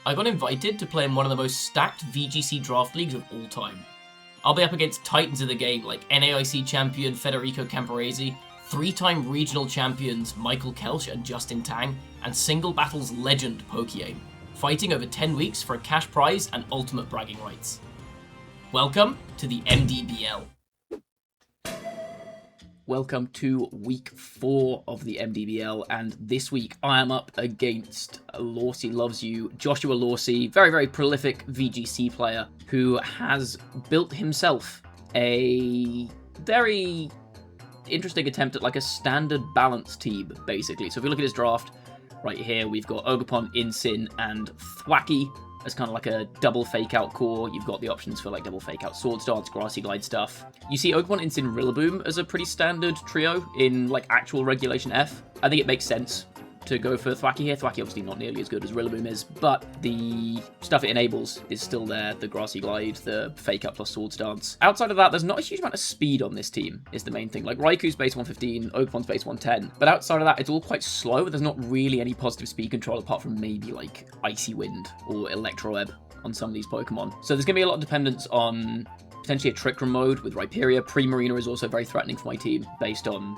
I got invited to play in one of the most stacked VGC draft leagues of all time. I'll be up against titans of the game like NAIC champion Federico Camporese, 3-time regional champions Michael Kelch and Justin Tang, and Single Battles legend Pokeaim, fighting over 10 weeks for a cash prize and ultimate bragging rights. Welcome to the MDBL. Welcome to week 4 of the MDBL, and this week I am up against LorcyLovesYou, Joshua Lorcy, very, very prolific VGC player who has built himself a very interesting attempt at like a standard balance team, basically. So if we look at his draft, right here we've got Ogerpon, Incin, and Thwacky as kind of like a double fake-out core. You've got the options for like double fake-out Swords Dance, Grassy Glide stuff. You see Ogerpon, Incin, Rillaboom as a pretty standard trio in like actual Regulation F. I think it makes sense to go for Thwacky here. Thwacky obviously not nearly as good as Rillaboom is, but the stuff it enables is still there. The Grassy Glide, the Fake Out plus Swords Dance. Outside of that, there's not a huge amount of speed on this team, is the main thing. Like, Raikou's base 115, Ogerpon's base 110, but outside of that, it's all quite slow. There's not really any positive speed control apart from maybe, like, Icy Wind or Electroweb on some of these Pokemon. So there's going to be a lot of dependence on potentially a Trick Room mode with Rhyperior. Primarina is also very threatening for my team based on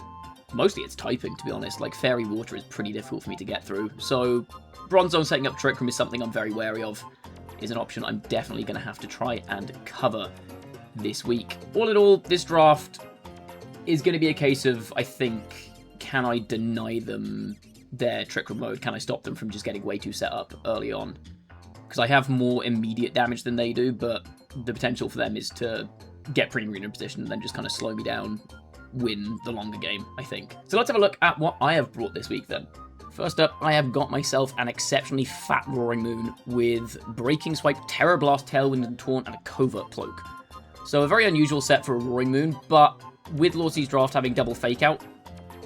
mostly it's typing, to be honest. Like, Fairy Water is pretty difficult for me to get through. So, Bronzong setting up Trick Room is something I'm very wary of. Is an option I'm definitely going to have to try and cover this week. All in all, this draft is going to be a case of, I think, can I deny them their Trick Room mode? Can I stop them from just getting way too set up early on? Because I have more immediate damage than they do, but the potential for them is to get Primarina in position and then just kind of slow me down, win the longer game, I think. So let's have a look at what I have brought this week then. First up, I have got myself an exceptionally fat Roaring Moon with Breaking Swipe, Terror Blast, Tailwind and Taunt, and a Covert Cloak. So a very unusual set for a Roaring Moon, but with Lorcy's draft having double Fake Out,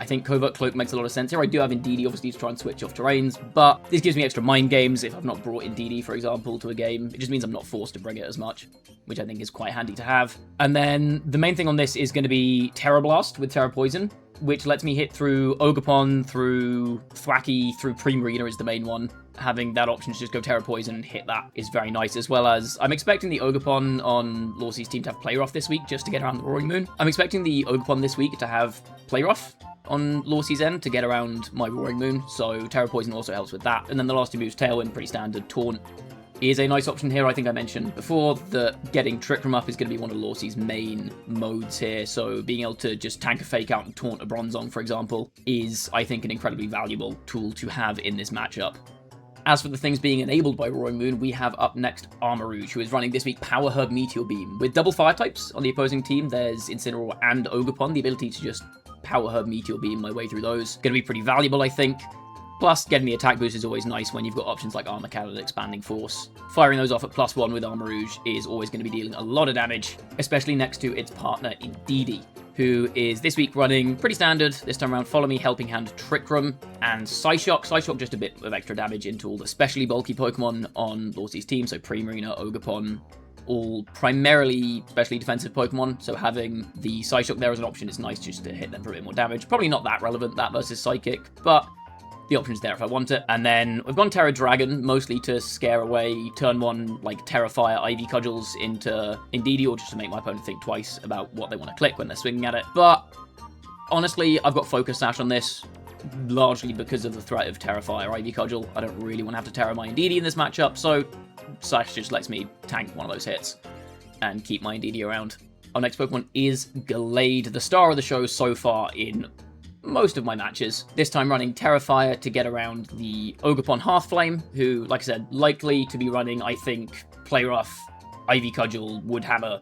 I think Covert Cloak makes a lot of sense here. I do have Indeedee, obviously, to try and switch off terrains, but this gives me extra mind games if I've not brought Indeedee, for example, to a game. It just means I'm not forced to bring it as much, which I think is quite handy to have. And then the main thing on this is going to be Terror Blast with Terra Poison, which lets me hit through Ogerpon, through Thwacky, through Primarina is the main one. Having that option to just go Terra Poison and hit that is very nice, as well as I'm expecting the Ogerpon on Lorcy's team to have Play Rough this week just to get around the Roaring Moon. I'm expecting the Ogerpon this week to have Play Rough on Lorcy's end to get around my Roaring Moon, so Terra Poison also helps with that. And then the last two moves, Tailwind, pretty standard. Taunt is a nice option here. I think I mentioned before that getting Trick Room up is going to be one of Lorcy's main modes here, so being able to just tank a Fake Out and taunt a Bronzong, for example, is, I think, an incredibly valuable tool to have in this matchup. As for the things being enabled by Roaring Moon, we have up next Armarouge, who is running this week Power Herb Meteor Beam. With double fire types on the opposing team, there's Incineroar and Ogerpon, the ability to just Power Herb Meteor Beam my way through those. Going to be pretty valuable, I think. Plus, getting the attack boost is always nice when you've got options like Armor Cannon and Expanding Force. Firing those off at +1 with Armarouge is always going to be dealing a lot of damage, especially next to its partner Indeedee, who is this week running pretty standard. This time around, Follow Me, Helping Hand, Trick Room, and Psyshock. Psyshock just a bit of extra damage into all the specially bulky Pokemon on Lorcy's team, so Primarina, Ogerpon, all primarily specially defensive Pokemon, so having the Psyshock there as an option is nice just to hit them for a bit more damage. Probably not that relevant, that versus Psychic, but the option's there if I want it. And then we've gone Terra Dragon, mostly to scare away turn 1, like, Terra Fire Ivy Cudgels into Indeedee, or just to make my opponent think twice about what they want to click when they're swinging at it. But honestly, I've got Focus Sash on this, largely because of the threat of Terra Fire Ivy Cudgel. I don't really want to have to Terra my Indeedee in this matchup, so Sash just lets me tank one of those hits and keep my Indeedee around. Our next Pokemon is Glade, the star of the show so far in most of my matches. This time running Terrafire to get around the Ogerpon Hearthflame, who, like I said, likely to be running, I think, Play Rough, Ivy Cudgel, Wood Hammer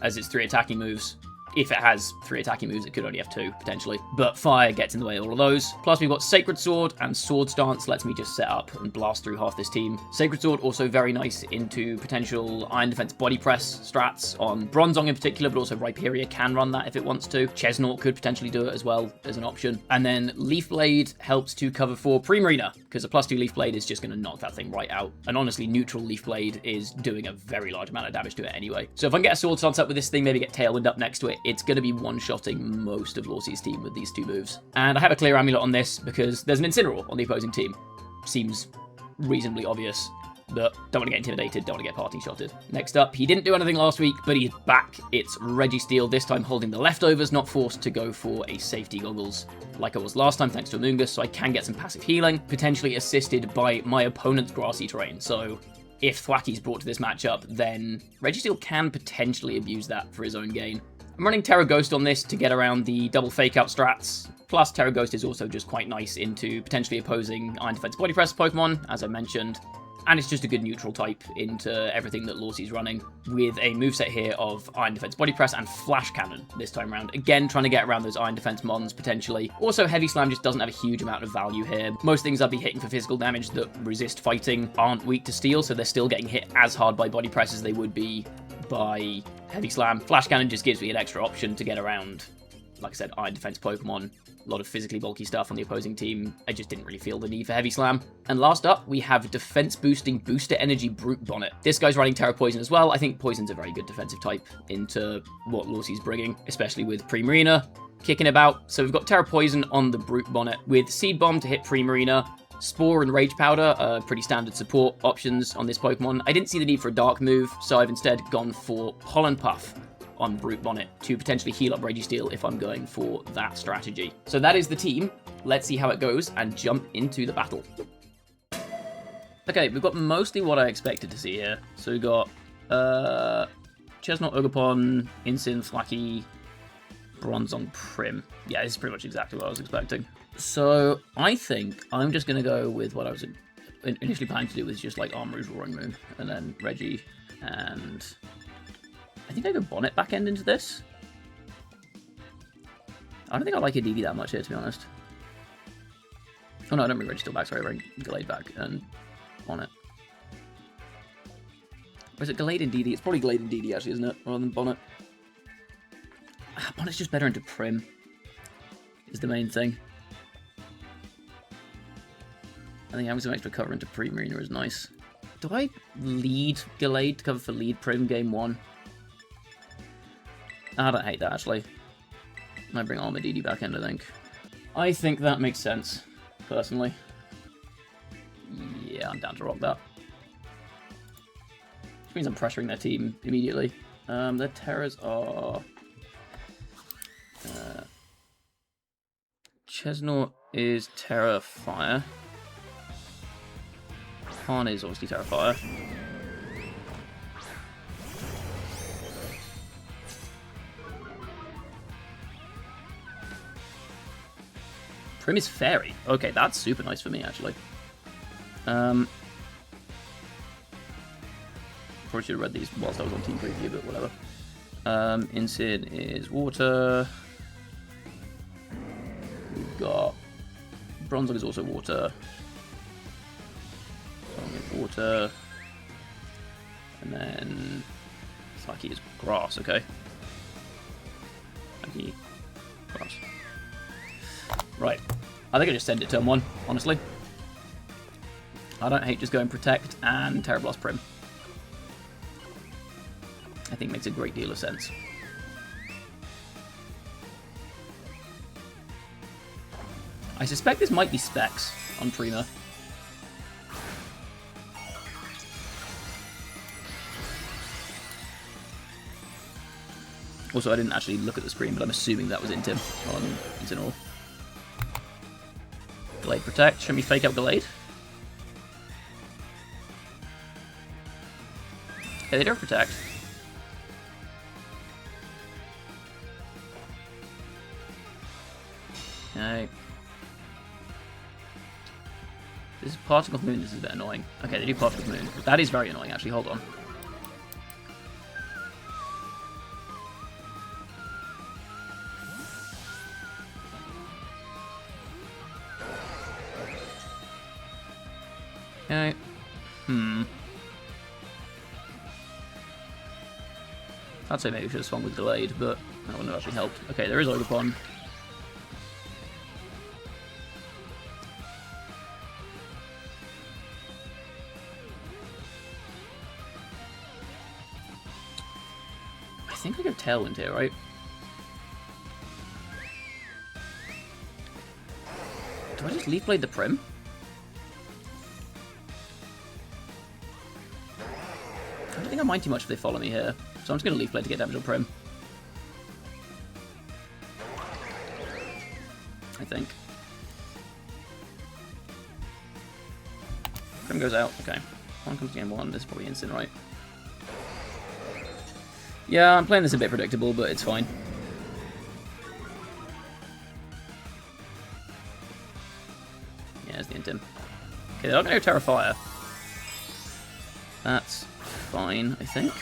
as its 3 attacking moves. If it has 3 attacking moves, it could only have 2, potentially. But Fire gets in the way of all of those. Plus, we've got Sacred Sword and Swords Dance. Lets me just set up and blast through half this team. Sacred Sword also very nice into potential Iron Defense Body Press strats on Bronzong in particular, but also Rhyperior can run that if it wants to. Chesnaught could potentially do it as well as an option. And then Leaf Blade helps to cover for Primarina, because a +2 Leaf Blade is just going to knock that thing right out. And honestly, neutral Leaf Blade is doing a very large amount of damage to it anyway. So if I can get a Swords Dance up with this thing, maybe get Tailwind up next to it, it's going to be one-shotting most of Lorcy's team with these 2 moves. And I have a clear Amulet on this because there's an Incineroar on the opposing team. Seems reasonably obvious. but don't want to get intimidated, don't want to get party shotted. Next up, he didn't do anything last week, but he's back. It's Registeel, this time holding the leftovers, not forced to go for a safety goggles like I was last time, thanks to Amoongus, so I can get some passive healing, potentially assisted by my opponent's grassy terrain. So if Thwacky's brought to this matchup, then Registeel can potentially abuse that for his own gain. I'm running Terra Ghost on this to get around the double fake out strats. Plus, Terra Ghost is also just quite nice into potentially opposing Iron Defense Body Press Pokemon, as I mentioned. And it's just a good neutral type into everything that Lorcy's running, with a moveset here of Iron Defense Body Press and Flash Cannon this time around. Again, trying to get around those Iron Defense Mons, potentially. Also, Heavy Slam just doesn't have a huge amount of value here. Most things I'd be hitting for physical damage that resist fighting aren't weak to steel, so they're still getting hit as hard by Body Press as they would be by Heavy Slam. Flash Cannon just gives me an extra option to get around, like I said, Iron Defense Pokemon. A lot of physically bulky stuff on the opposing team. I just didn't really feel the need for Heavy Slam. And last up, we have Defense Boosting Booster Energy Brute Bonnet. This guy's running Terra Poison as well. I think Poison's a very good defensive type into what Lorcy's bringing, especially with Primarina kicking about. So we've got Terra Poison on the Brute Bonnet with Seed Bomb to hit Primarina. Spore and Rage Powder are pretty standard support options on this Pokemon. I didn't see the need for a Dark move, so I've instead gone for Pollen Puff on Brute Bonnet to potentially heal up Registeel if I'm going for that strategy. So that is the team. Let's see how it goes and jump into the battle. Okay, we've got mostly what I expected to see here. So we've got Chestnut, Ogerpon, Incin, Thwacky, Bronzong, Prim. Yeah, this is pretty much exactly what I was expecting. So I think I'm just going to go with what I was initially planning to do, was just like Armoroo's Roaring Moon, and then Reggie, and I think I go Bonnet back end into this. I don't think I like Aditi that much here, to be honest. Oh no, I don't bring Reggie still back, sorry, I bring Gallade back and Bonnet. Or is it Gallade and DD? It's probably Gallade and DD actually, isn't it? Rather than Bonnet. Bonnet's just better into Prim, is the main thing. I think having some extra cover into Primarina is nice. Do I lead Gallade to cover for lead Prim game 1? I don't hate that, actually. I might bring Armadidi back in, I think. I think that makes sense, personally. Yeah, I'm down to rock that. Which means I'm pressuring their team immediately. Their Terras are... Chestnut is Terra Fire. Han is obviously Terra Fire. Prim is Fairy. Okay, that's super nice for me, actually. Probably should have read these whilst I was on Team Preview, but whatever. Incid is Water. We've got... Bronzong is also Water. Water. And then... Thwacky is Grass, okay. Thwacky, Grass. Right. I think I just send it turn 1, honestly. I don't hate just going Protect and Terra Blast Prim. I think makes a great deal of sense. I suspect this might be Specs on Prima. Also, I didn't actually look at the screen, but I'm assuming that was Intim on Incineroar. Gallade Protect. Should we fake out Gallade? Okay, they don't Protect. Okay. This is Particle Moon. This is a bit annoying. Okay, they do Particle Moon. That is very annoying, actually. Hold on. Okay. I'd say maybe we should have swung with Delayed, but that wouldn't have actually helped. Okay, there is Ogerpon. I think I go Tailwind here, right? Do I just Leaf Blade the Prim? I don't think I mind too much if they follow me here. So I'm just going to Leaf Blade to get damage on Prim. I think. Prim goes out. Okay. One comes to game 1. This is probably instant, right? Yeah, I'm playing this a bit predictable, but it's fine. Yeah, it's the Intim. Okay, they're not going to go Terra Fire. That's fine, I think.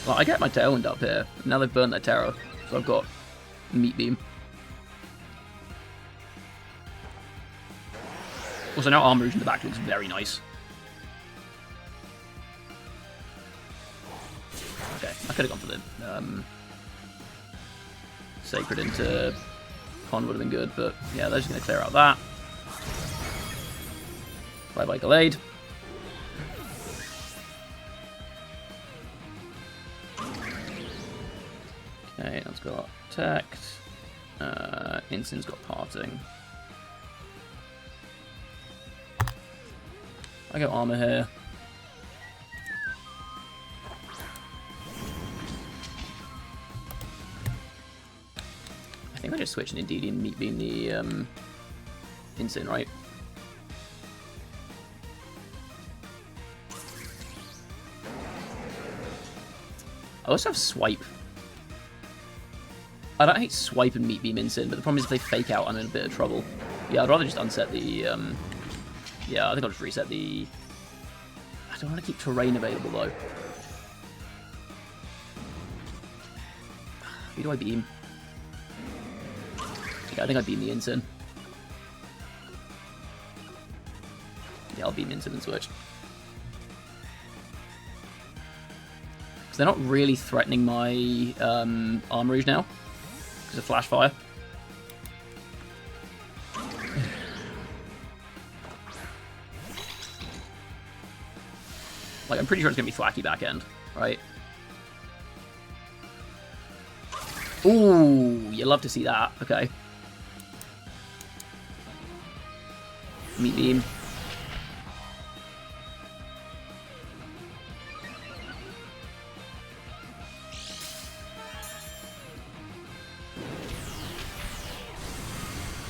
Well, I get my Tailwind up here. Now they've burned their Terra, so I've got Meat Beam. Also, now Armor Rouge in the back looks very nice. Okay, I could have gone for the Sacred into Pond would have been good, but yeah, they're just going to clear out that. Bye-bye, Gallade. Okay, that's got Protect. Instin's got Parting. I go Armor here. I think I just switched an Indeedee and Meat Beam the Instant, right? I also have Swipe. I don't hate Swipe and Meat Beam Instant, but the problem is if they fake out, I'm in a bit of trouble. Yeah, I'd rather just unset the... yeah, I think I'll just reset the... I don't want to keep Terrain available, though. Who do I beam? Yeah, I think I beam the Instant. Yeah, I'll beam Instant and switch. Because they're not really threatening my Armor Rouge now. Because of Flash Fire. Like, I'm pretty sure it's going to be Thwacky back end, right? Ooh, you love to see that. Okay. Meat Beam.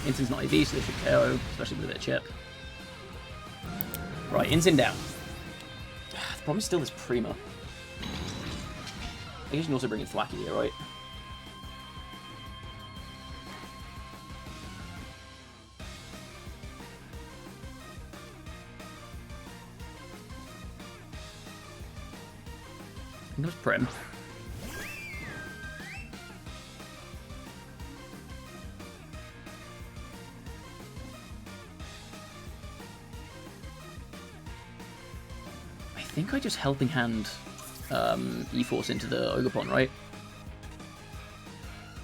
Instin's not EV, so they should KO, especially with a bit of chip. Right, Instant down. The problem is still this Prima. I guess you can also bring in Thwacky here, right? I think it was Prim. I think I just Helping Hand E-Force into the Ogre Pond, right?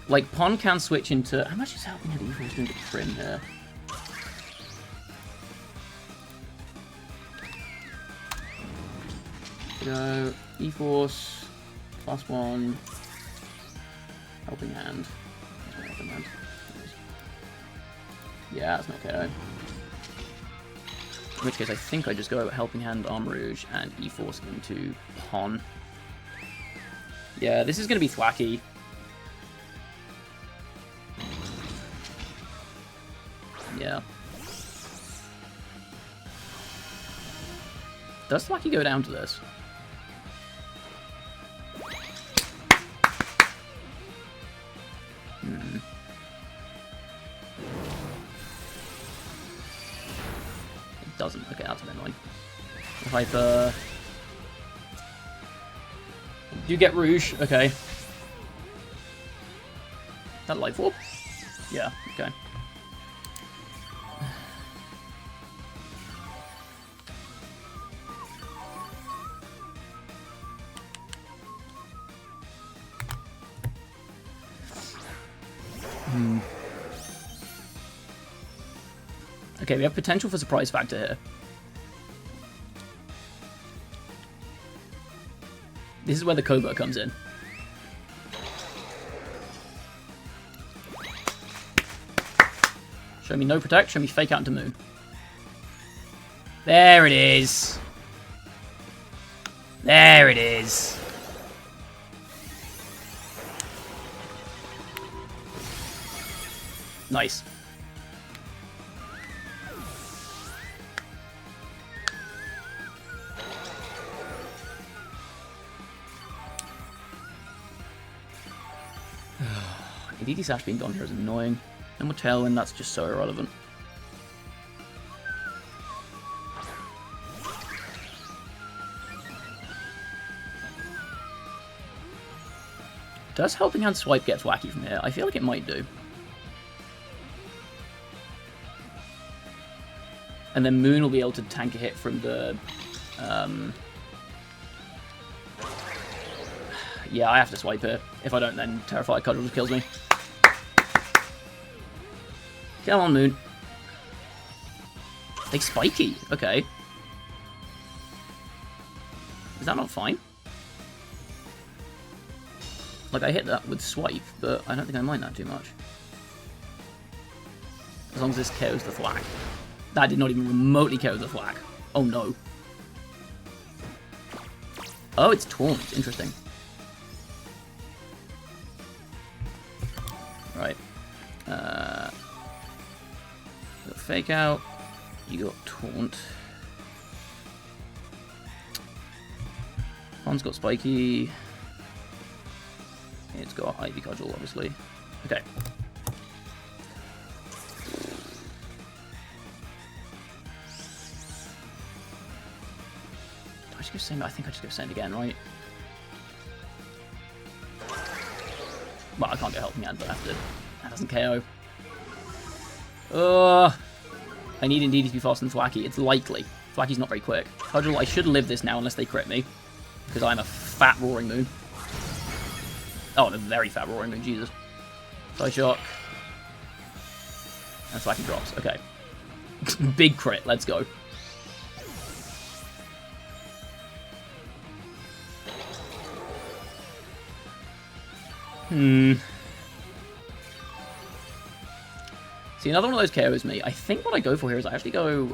Like, Pond can switch into... How much is Helping Hand E-Force doing to Prim here? Go E-Force, +1, Helping Hand. Helping Hand. Yeah, that's not KO. In which case, I think I just go Helping Hand, Armor Rouge, and E-Force into Pon. Yeah, this is going to be Thwacky. Yeah. Does Thwacky go down to this? Doesn't. Okay, that's a bit annoying. Hyper. You get Rouge. Okay. That Life Orb? Yeah, okay. Okay, we have potential for surprise factor here. This is where the Cobra comes in. Show me no protect, show me fake out into Moon. There it is. There it is. Nice. DD Sash being gone here is annoying. And with Tailwind, that's just so irrelevant. Does Helping Hand Swipe get wacky from here? I feel like it might do. And then Moon will be able to tank a hit from the... Yeah, I have to swipe here. If I don't, then Terrified Cudgel just kills me. Come on, Moon. They spiky. Okay. Is that not fine? Like, I hit that with Swipe, but I don't think I mind that too much. As long as this KOs the Thwack. That did not even remotely KO the Thwack. Oh, no. Oh, it's Taunt. Interesting. Right. You got Fake Out. You got Taunt. One's got Spiky. It's got Ivy Cudgel, obviously. Okay. Do I just go send? I think I just go send again, right? Well, I can't get Helping Hand, but I have to. That doesn't KO. I need Indeedee to be faster than Thwacky. It's likely. Thwacky's not very quick. Cudgel, I should live this now unless they crit me. Because I'm a fat Roaring Moon. Oh, I'm a very fat Roaring Moon, Jesus. Side Shock. And Thwacky drops. Okay. Big crit, let's go. See, another one of those KOs me. I think what I go for here is I actually go,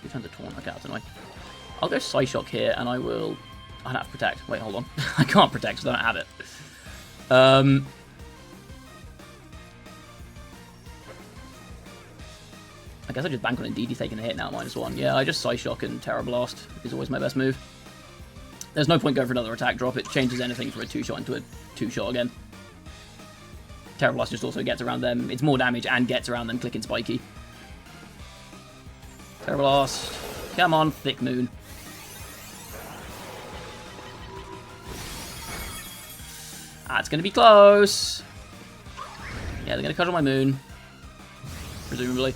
Two turns of Taunt. Okay, that's annoying. I'll go Psyshock here, and I will... I don't have to Protect. Wait, hold on. I can't Protect because I don't have it. I guess I just bank on Indeedee taking a hit now, -1. Yeah, I just Psyshock and Terra Blast is always my best move. There's no point going for another attack drop. It changes anything from a 2-shot into a 2-shot again. Terra Blast just also gets around them. It's more damage and gets around them clicking Spiky. Terra Blast. Come on, Thick Moon. Ah, it's going to be close. Yeah, they're going to Cudgel my Moon. Presumably.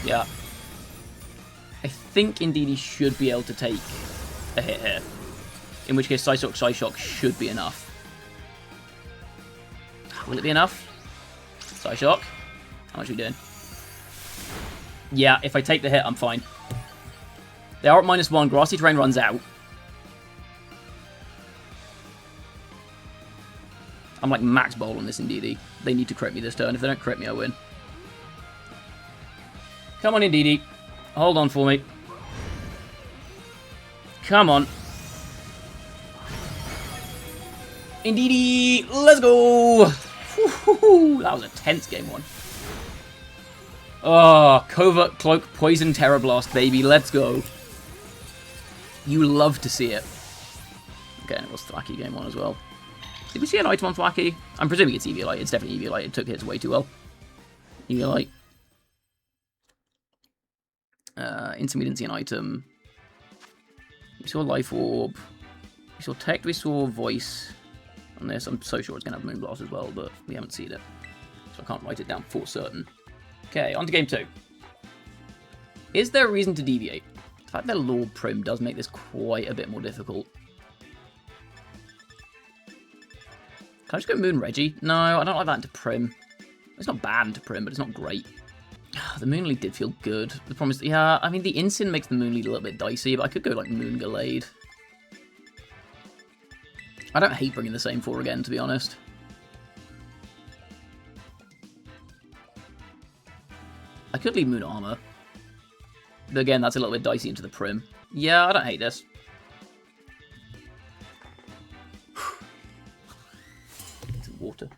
Yeah. I think Indeedee should be able to take a hit here. In which case, Psyshock should be enough. Will it be enough? Psyshock. How much are we doing? Yeah, if I take the hit, I'm fine. They are at -1. Grassy Terrain runs out. I'm like max bowl on this Indeedee. They need to crit me this turn. If they don't crit me, I win. Come on, Indeedee. Hold on for me. Come on. Indeedee, let's go! That was a tense game one. Oh, Covert Cloak, Poison, Terra Blast, baby, let's go. You love to see it. Okay, and it was Thwacky game one as well. Did we see an item on Thwacky? I'm presuming it's Eviolite. It's definitely Eviolite. It took hits way too well. Eviolite. Instantly didn't see an item. We saw Life Orb. We saw Tech. We saw Voice on this. I'm so sure it's going to have Moonblast as well, but we haven't seen it. So I can't write it down for certain. Okay, on to game 2. Is there a reason to deviate? The fact that Lord Prim does make this quite a bit more difficult. Can I just go Moon Reggie? No, I don't like that into Prim. It's not bad into Prim, but it's not great. The Moon Lead did feel good. The problem is, yeah, I mean, the Incin makes the Moon Lead a little bit dicey, but I could go like Moon Gallade. I don't hate bringing the same 4 again, to be honest. I could leave Moon Armor. But again, that's a little bit dicey into the Prim. Yeah, I don't hate this. Some water.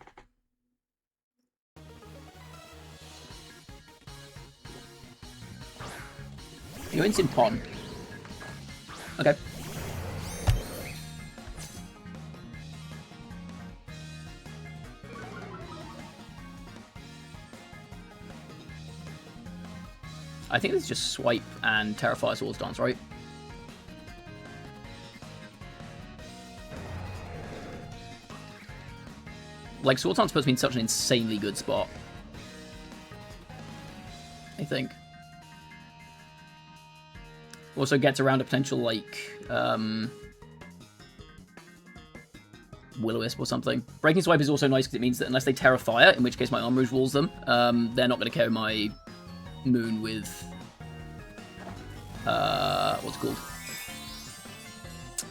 You're in Pond. Okay. I think it's just Swipe and Terrify Swords Dance, right? Like, Swords Dance puts me in such an insanely good spot. I think. Also gets around a potential, like, Will-O-Wisp or something. Breaking Swipe is also nice because it means that unless they Terra Fire, in which case my Arm Rouge walls them, they're not going to carry my Moon with, what's it called?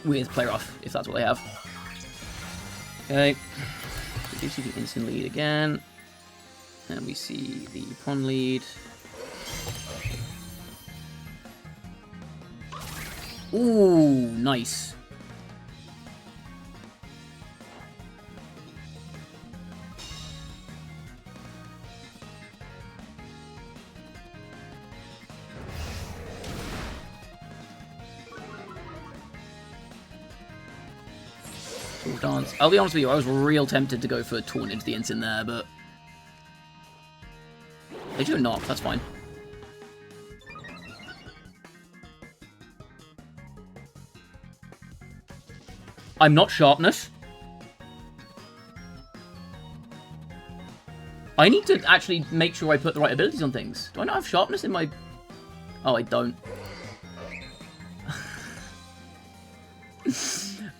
With Play Rough, if that's what they have. Okay. We do see the instant lead again. And we see the pawn lead. Ooh, nice. Dance. I'll be honest with you, I was real tempted to go for Taunt into the Ents in there, but they do not, that's fine. I'm not Sharpness. I need to actually make sure I put the right abilities on things. Do I not have Sharpness in my... Oh, I don't.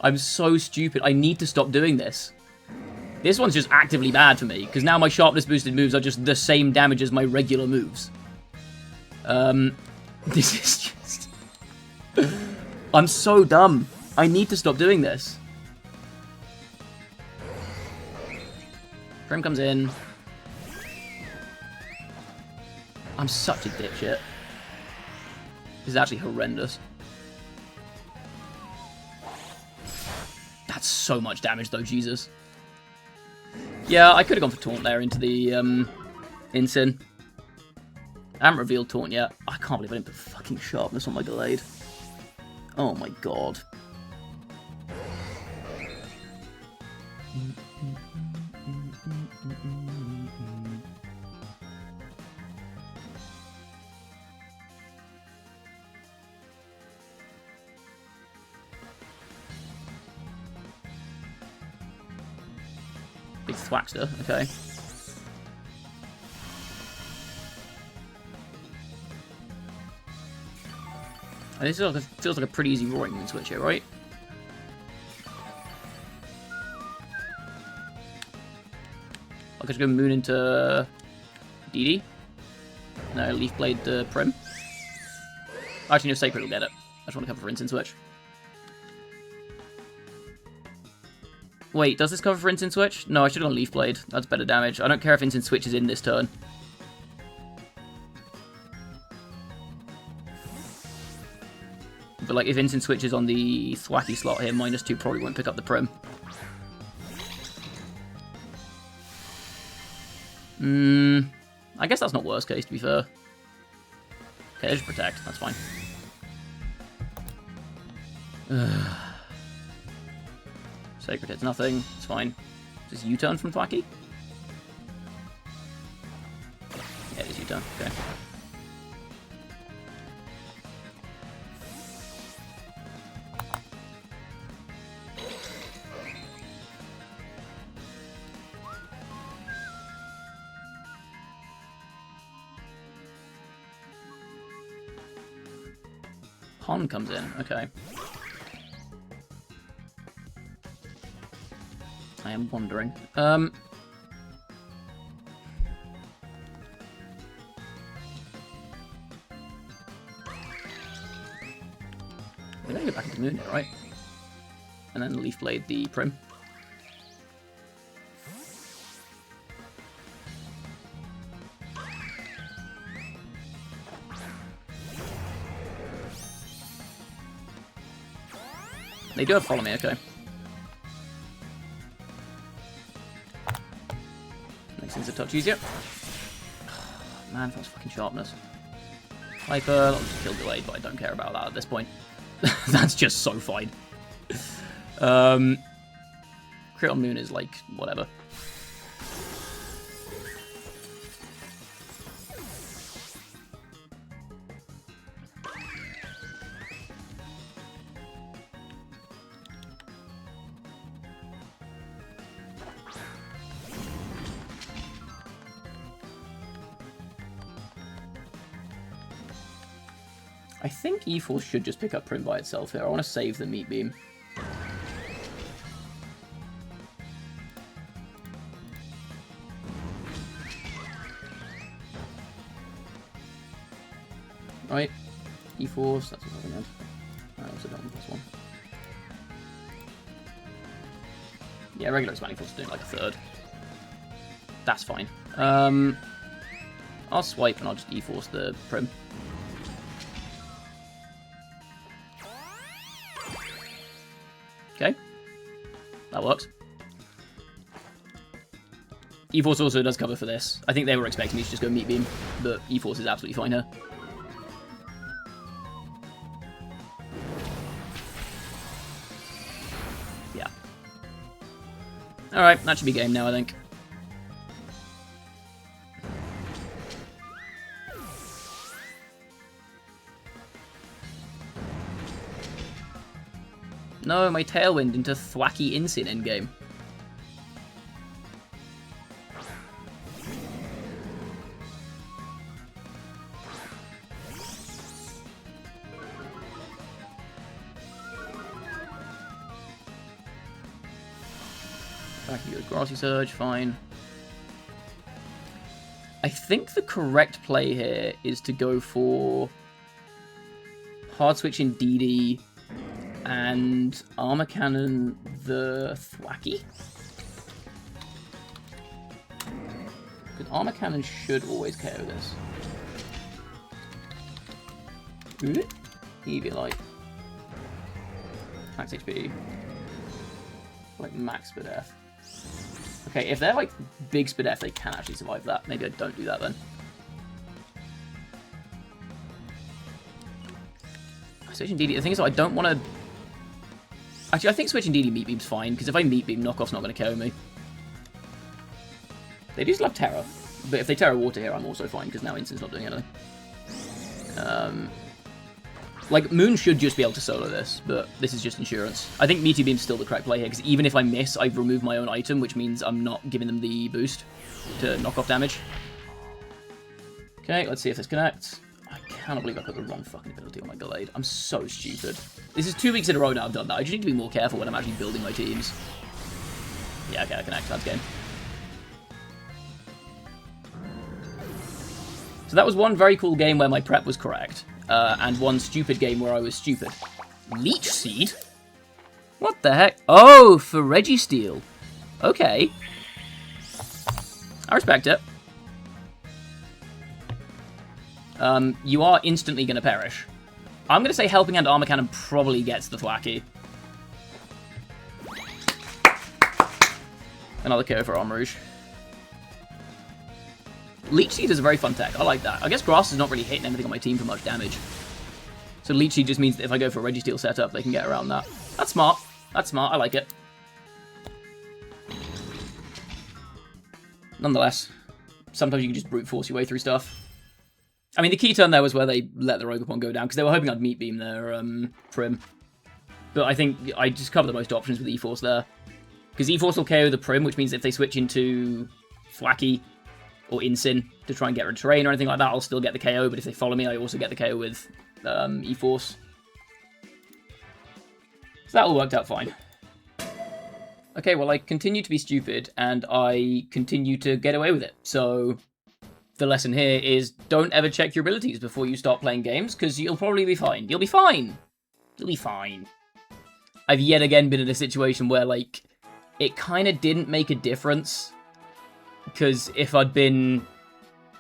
I'm so stupid. I need to stop doing this. This one's just actively bad for me, because now my Sharpness boosted moves are just the same damage as my regular moves. This is just... I'm so dumb. I need to stop doing this. Prim comes in. I'm such a dipshit. This is actually horrendous. That's so much damage, though, Jesus. Yeah, I could have gone for Taunt there into the Incin. I haven't revealed Taunt yet. I can't believe I didn't put fucking Sharpness on my Gallade. Oh my god. Big Thwackster, okay. And this feels like a pretty easy Roaring Moon switch here, right? I could go Moon into DD. No, Leaf Blade the Prim. Actually, no, Sacred will get it. I just want to cover for Instant Switch. Wait, does this cover for Instant Switch? No, I should have gone Leaf Blade. That's better damage. I don't care if Instant Switch is in this turn. But, like, if Instant Switch is on the Thwacky slot here, -2 probably won't pick up the Prim. I guess that's not worst case, to be fair. Okay, there's Protect. That's fine. Sacred hits nothing. It's fine. Is this U-turn from Thwacky? Yeah, it is U-turn. Okay. Hon comes in. Okay. I am wondering. I'm gonna go back into Moon here, right? And then Leaf Blade the Prim. They do have follow me, okay. Makes things a touch easier. Man, that's fucking sharpness. Hyper, I'll just kill delayed, but I don't care about that at this point. That's just so fine. Crit on Moon is like, whatever. I think E-Force should just pick up Prim by itself here. I want to save the Meat Beam. Right. E-Force, that's what I'm going to I also don't want this one. Yeah, regular Expanding Force is doing like a third. That's fine. I'll swipe and I'll just E-Force the Prim. Okay, that works. E-Force also does cover for this. I think they were expecting me to just go Meat Beam, but E-Force is absolutely fine here. Yeah. Alright, that should be game now, I think. No, my Tailwind into Thwacky Insin endgame. Back you go, Grassy Surge, fine. I think the correct play here is to go for Hard Switch in DD and Armor Cannon the Thwacky. Because Armor Cannon should always KO this. Ooh. Eevee Light. Max HP. Like max Spadef. Okay, if they're like big Spadef, they can actually survive that. Maybe I don't do that then. Switching DD. The thing is, I don't want to. Actually, I think switching DD Meat Beam's fine, because if I Meat Beam, Knockoff's not going to KO me. They do still have Terror, but if they Terror Water here, I'm also fine, because now Insin's not doing anything. Like, Moon should just be able to solo this, but this is just insurance. I think Meteor Beam's still the correct play here, because even if I miss, I've removed my own item, which means I'm not giving them the boost to knock off damage. Okay, let's see if this connects. I cannot believe I put the wrong fucking ability on my Gallade. I'm so stupid. This is 2 weeks in a row now I've done that. I just need to be more careful when I'm actually building my teams. Yeah, okay, I connect. That's game. So that was one very cool game where my prep was correct. And one stupid game where I was stupid. Leech Seed? What the heck? Oh, for Registeel. Okay. I respect it. You are instantly going to perish. I'm going to say Helping Hand Armor Cannon probably gets the Thwacky. Another KO for Armor Rouge. Leech Seed is a very fun tech. I like that. I guess Grass is not really hitting anything on my team for much damage. So Leech Seed just means that if I go for a Registeel setup, they can get around that. That's smart. That's smart. I like it. Nonetheless, sometimes you can just brute force your way through stuff. I mean, the key turn there was where they let the Rogopon go down, because they were hoping I'd Meat Beam their Prim. But I think I just cover the most options with E-Force there. Because E-Force will KO the Prim, which means if they switch into Thwacky or Insin to try and get rid of terrain or anything like that, I'll still get the KO, but if they follow me, I also get the KO with E-Force. So that all worked out fine. Okay, well, I continue to be stupid, and I continue to get away with it. So the lesson here is don't ever check your abilities before you start playing games, because you'll probably be fine. You'll be fine. You'll be fine. I've yet again been in a situation where, like, it kind of didn't make a difference, because if I'd been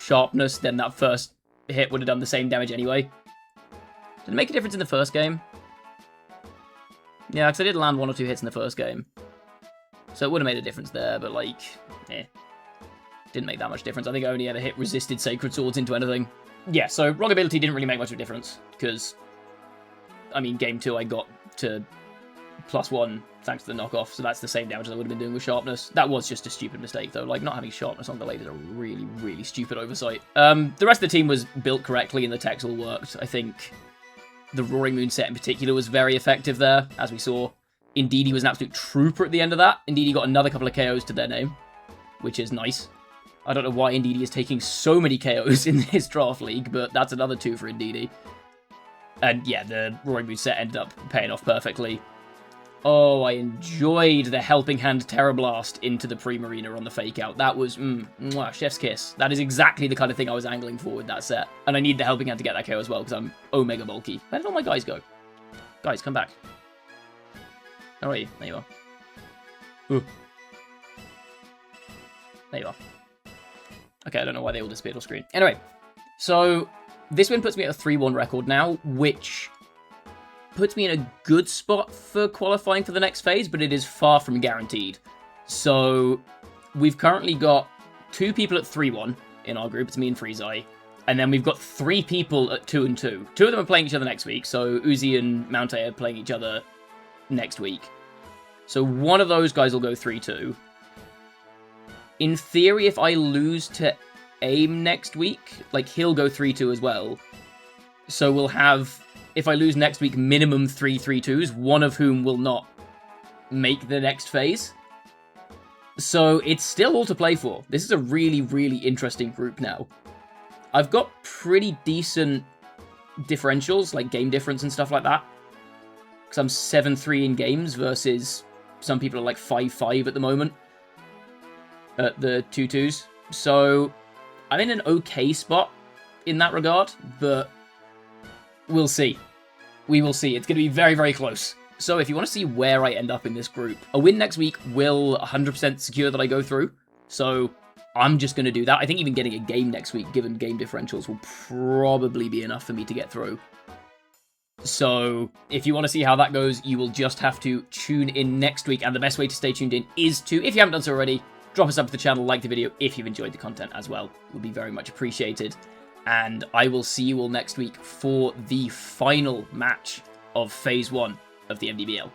Sharpness, then that first hit would have done the same damage anyway. Did it make a difference in the first game? Yeah, because I did land 1 or 2 hits in the first game. So it would have made a difference there, but, like, didn't make that much difference. I think I only ever hit resisted Sacred Swords into anything. Yeah, so Rock Ability didn't really make much of a difference, because, I mean, game 2 I got to +1 thanks to the knockoff, so that's the same damage as I would have been doing with Sharpness. That was just a stupid mistake, though. Like, not having Sharpness on the blade is a really, really stupid oversight. The rest of the team was built correctly, and the techs all worked. I think the Roaring Moon set in particular was very effective there, as we saw. Indeedee was an absolute trooper at the end of that. Indeedee got another couple of KOs to their name, which is nice. I don't know why Indeedee is taking so many KOs in this draft league, but that's another 2 for Indeedee. And yeah, the Roaring Moon set ended up paying off perfectly. Oh, I enjoyed the Helping Hand Terror Blast into the Pre-Marina on the Fake Out. That was, chef's kiss. That is exactly the kind of thing I was angling for with that set. And I need the Helping Hand to get that KO as well, because I'm Omega bulky. Where did all my guys go? Guys, come back. Where are you? There you are. Ooh. There you are. Okay, I don't know why they all disappeared off screen. Anyway, so this win puts me at a 3-1 record now, which puts me in a good spot for qualifying for the next phase, but it is far from guaranteed. So we've currently got 2 people at 3-1 in our group. It's me and Freezeye. And then we've got 3 people at 2-2. 2 of them are playing each other next week, so Uzi and Mount A are playing each other next week. So one of those guys will go 3-2. In theory, if I lose to AIM next week, like, he'll go 3-2 as well. So we'll have, if I lose next week, minimum 3 3-2s, one of whom will not make the next phase. So it's still all to play for. This is a really, really interesting group now. I've got pretty decent differentials, like game difference and stuff like that. Because I'm 7-3 in games versus some people are like 5-5 at the moment at the 2-2s. So I'm in an okay spot in that regard, but we'll see. We will see. It's going to be very, very close. So if you want to see where I end up in this group, a win next week will 100% secure that I go through. So I'm just going to do that. I think even getting a game next week, given game differentials, will probably be enough for me to get through. So if you want to see how that goes, you will just have to tune in next week. And the best way to stay tuned in is to, if you haven't done so already, drop a sub to the channel, like the video if you've enjoyed the content as well. It would be very much appreciated. And I will see you all next week for the final match of Phase 1 of the MDBL.